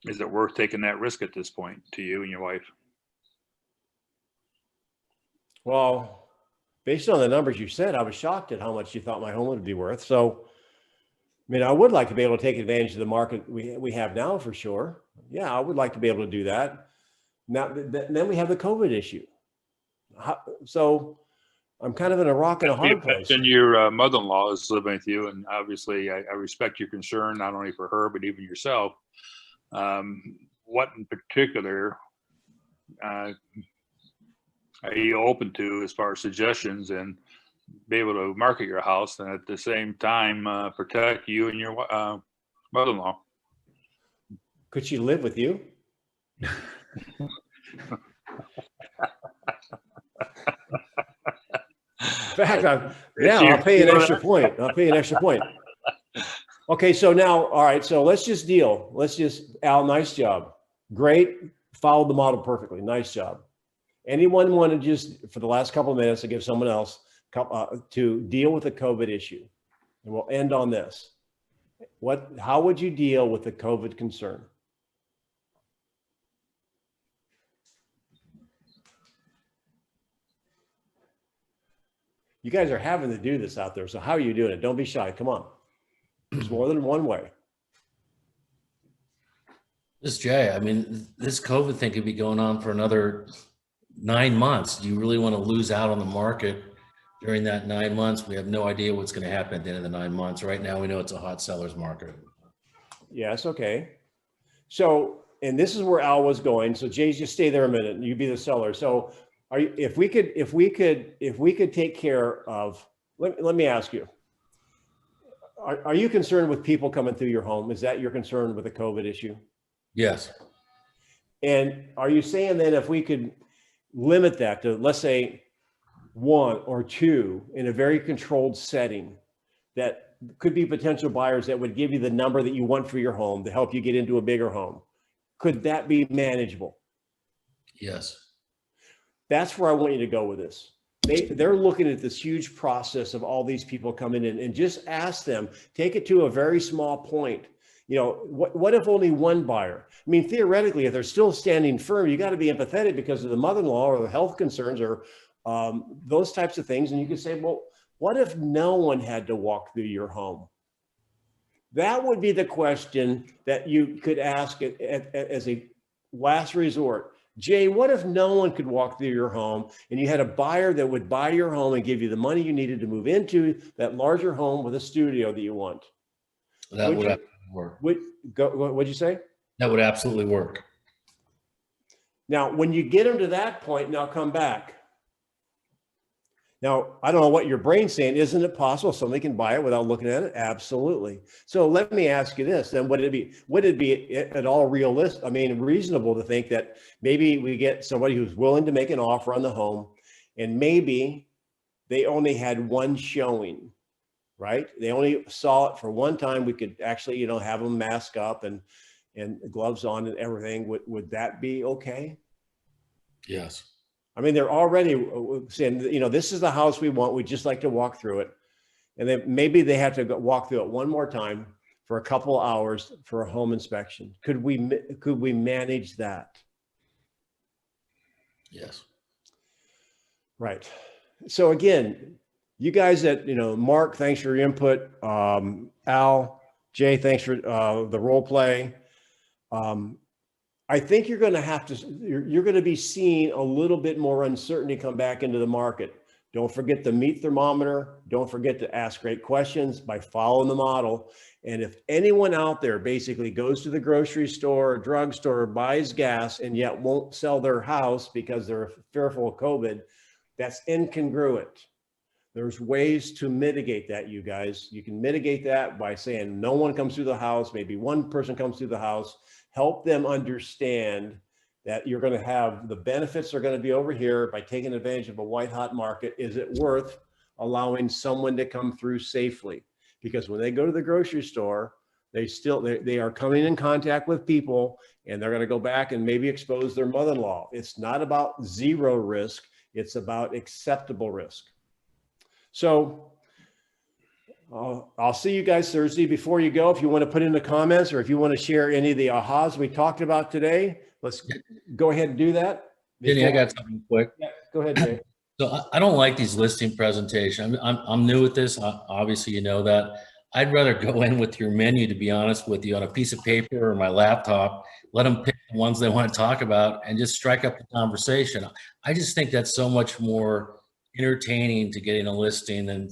Is it worth taking that risk at this point to you and your wife? Well, based on the numbers you said, I was shocked at how much you thought my home would be worth. So, I mean, I would like to be able to take advantage of the market we have now for sure. Yeah, I would like to be able to do that. Now, then we have the COVID issue. So I'm kind of in a rock and a hard place. And your mother-in-law is living with you, and obviously I respect your concern, not only for her, but even yourself. What in particular are you open to as far as suggestions and be able to market your house and at the same time protect you and your mother-in-law? Could she live with you? In fact, I'll pay an extra point. Okay, so now, all right, so let's just deal. Al, nice job. Great, followed the model perfectly. Nice job. Anyone want to just, for the last couple of minutes, to give someone else to deal with the COVID issue? And we'll end on this. How would you deal with the COVID concern? You guys are having to do this out there. So how are you doing it? Don't be shy. Come on. There's more than one way. This Jay, I mean, this COVID thing could be going on for another 9 months. Do you really want to lose out on the market during that 9 months? We have no idea what's going to happen at the end of the 9 months. Right now, we know it's a hot seller's market. Yes. Okay. So, and this is where Al was going. So Jay, just stay there a minute and you be the seller. So if we could take care of, let me ask you, are you concerned with people coming through your home? Is that your concern with the COVID issue? Yes. And are you saying then if we could limit that to, let's say, 1 or 2 in a very controlled setting, that could be potential buyers that would give you the number that you want for your home to help you get into a bigger home? Could that be manageable? Yes. That's where I want you to go with this. They're looking at this huge process of all these people coming in, and just ask them, take it to a very small point. You know, what if only one buyer? I mean, theoretically, if they're still standing firm, you got to be empathetic because of the mother-in-law or the health concerns or those types of things. And you could say, well, what if no one had to walk through your home? That would be the question that you could ask as a last resort. Jay, what if no one could walk through your home and you had a buyer that would buy your home and give you the money you needed to move into that larger home with a studio that you want? That would absolutely work. What'd you say? That would absolutely work. Now, when you get them to that point, now come back. Now, I don't know what your brain's saying. Isn't it possible somebody can buy it without looking at it? Absolutely. So let me ask you this, then would it be at all realistic? I mean, reasonable to think that maybe we get somebody who's willing to make an offer on the home and maybe they only had one showing, right? They only saw it for one time. We could actually, you know, have them mask up and gloves on and everything. Would that be okay? Yes. I mean, they're already saying, you know, this is the house we want. We'd just like to walk through it. And then maybe they have to walk through it one more time for a couple of hours for a home inspection. Could we manage that? Yes. Right. So again, you guys you know, Mark, thanks for your input. Al, Jay, thanks for the role play. I think you're going to have to, you're going to be seeing a little bit more uncertainty come back into the market. Don't forget the meat thermometer. Don't forget to ask great questions by following the model. And if anyone out there basically goes to the grocery store, or drugstore, buys gas, and yet won't sell their house because they're fearful of COVID, that's incongruent. There's ways to mitigate that, you guys. You can mitigate that by saying no one comes through the house. Maybe one person comes through the house. Help them understand that you're going to have the benefits are going to be over here by taking advantage of a white hot market. Is it worth allowing someone to come through safely? Because when they go to the grocery store, they are coming in contact with people and they're going to go back and maybe expose their mother-in-law. It's not about zero risk. It's about acceptable risk. So I'll see you guys Thursday. Before you go, if you want to put in the comments or if you want to share any of the ahas we talked about today, let's go ahead and do that. Denny, I got something quick. Yeah, go ahead, Jay. So I don't like these listing presentations. I'm new at this. Obviously, you know that. I'd rather go in with your menu, to be honest with you, on a piece of paper or my laptop, let them pick the ones they want to talk about and just strike up the conversation. I just think that's so much more entertaining to getting a listing than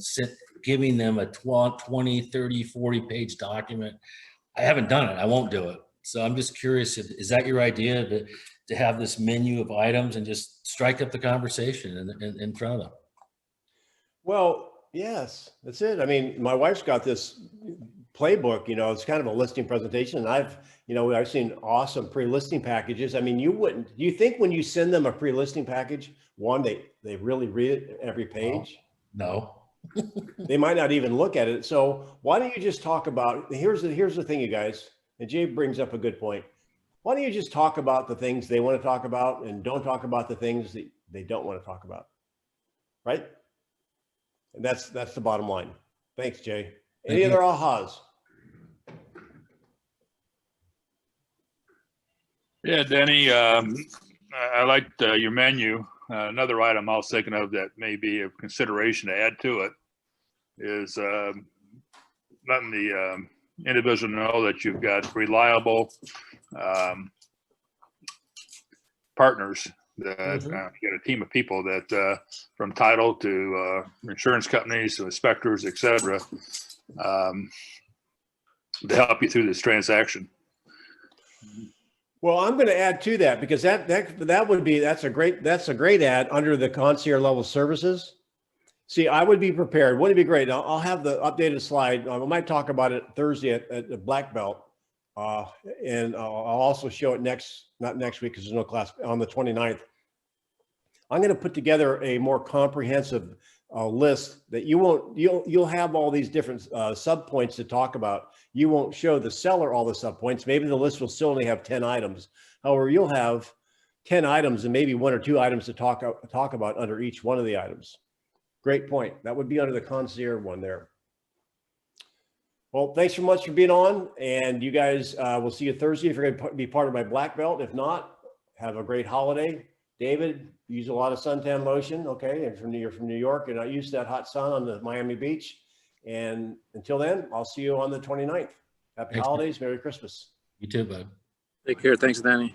giving them a 20, 30, 40 page document. I haven't done it. I won't do it. So I'm just curious, is that your idea to have this menu of items and just strike up the conversation in front of them? Well, yes, that's it. I mean, my wife's got this playbook, you know, it's kind of a listing presentation. And I've seen awesome pre-listing packages. I mean, do you think when you send them a pre-listing package, one, they really read it every page? No. They might not even look at it. So why don't you just talk about, here's the thing, you guys, and Jay brings up a good point. Why don't you just talk about the things they want to talk about and don't talk about the things that they don't want to talk about, right? And that's the bottom line. Thanks, Jay. Any other ahas? Yeah, Denny, I liked your menu. Another item I was thinking of that may be of consideration to add to it is letting the individual know that you've got reliable partners, that you got a team of people that from title to insurance companies to inspectors, etc., to help you through this transaction. Well, I'm going to add to that because that's a great add under the concierge level services. See, I would be prepared. Wouldn't it be great? I'll have the updated slide. I might talk about it Thursday at the Black Belt. And I'll also show it not next week because there's no class, on the 29th. I'm going to put together a more comprehensive list that you'll have all these different sub points to talk about. You won't show the seller all the sub points. Maybe the list will still only have 10 items. However, you'll have 10 items and maybe 1 or 2 items to talk about under each one of the items. Great point. That would be under the concierge one there. Well, thanks so much for being on, and you guys, we'll see you Thursday if you're going to be part of my black belt. If not, have a great holiday. David, use a lot of suntan lotion, okay? And you're from New York, and I use that hot sun on the Miami beach. And until then, I'll see you on the 29th. Happy Thanks. holidays, Merry Christmas. You too, bud. Take care. Thanks, Danny.